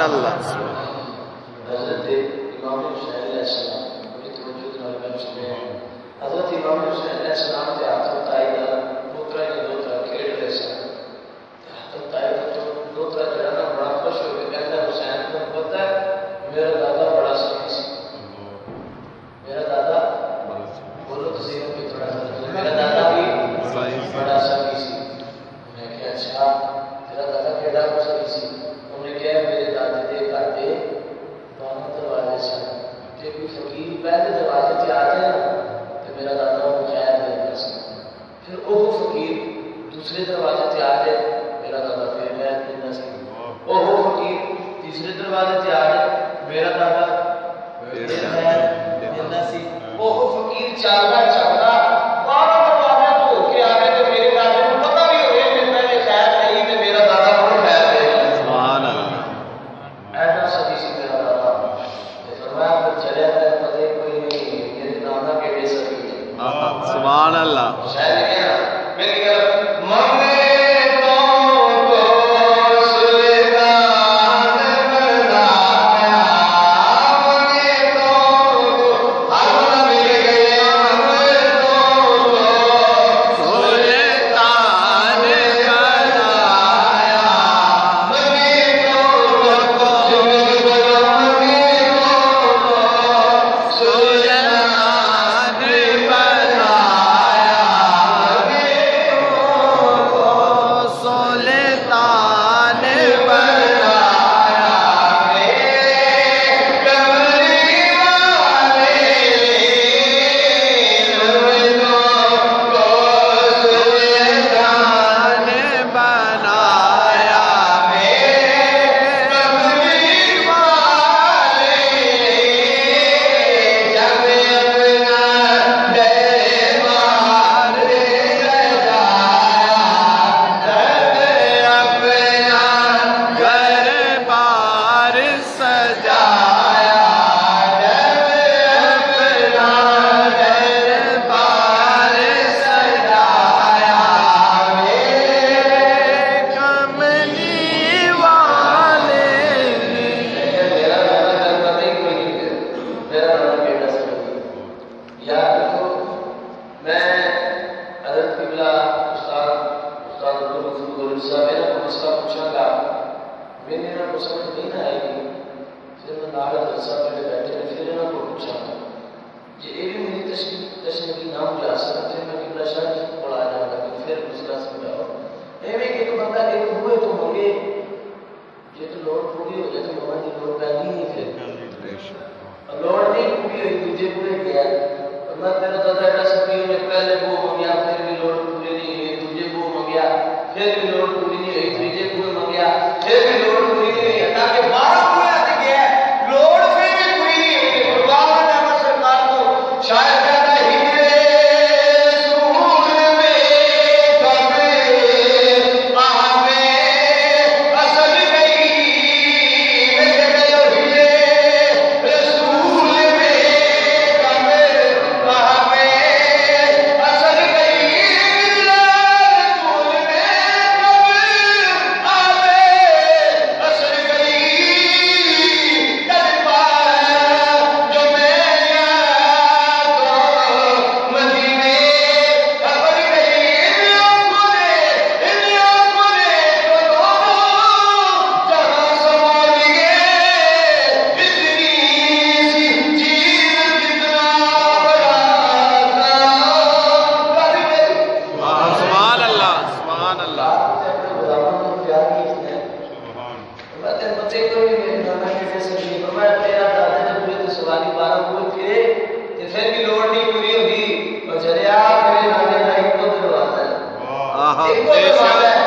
अल्लाह। हज़रत इमाम हुसैन अलैहिस्सलाम बड़ी तवज्जो नाल गल सुने। हज़रत इमाम हुसैन अलैहिस्सलाम दे हाथ ताई दा पुत्रा ने दोतरा खेड रहे सन। हाथ ताई दा दोतरा जड़ा ना बड़ा खुश हो के कहता हुसैन को पता है मेरा दादा बड़ा सही सी। मेरा दादा बोलो तो सही में थोड़ा मेरा दादा भी बड़ा सही सी। मैं क्या अच्छा तेरा दादा केड़ा सही सी। उन्हें कहा मेरे दादे दे घर दे 12 दरवाजे सन। जे कोई फकीर पहले दरवाजे से आ जाए ना तो मेरा दादा वो खैर देता सी। फिर वो फकीर दूसरे दरवाजे से आ जाए मेरा दादा फिर खैर देता सी। वो फकीर तीसरे दरवाजे से आ जाए मेरा दादा फिर खैर देता सी। वो फकीर चलता चलता 12 दरवाजे तो होके आ गए तो मेरे दादे को पता भी हो गया कि मैंने खैर नहीं तो मेरा दादा को खैर देगा। सुभान अल्लाह। ऐसा सभी सी मेरा दादा फरमाया फिर चले गए पता ही कोई नहीं मेरे दादा के जैसा भी है। सुभान अल्लाह। शायद क्या मेरी गल मंगे हाँ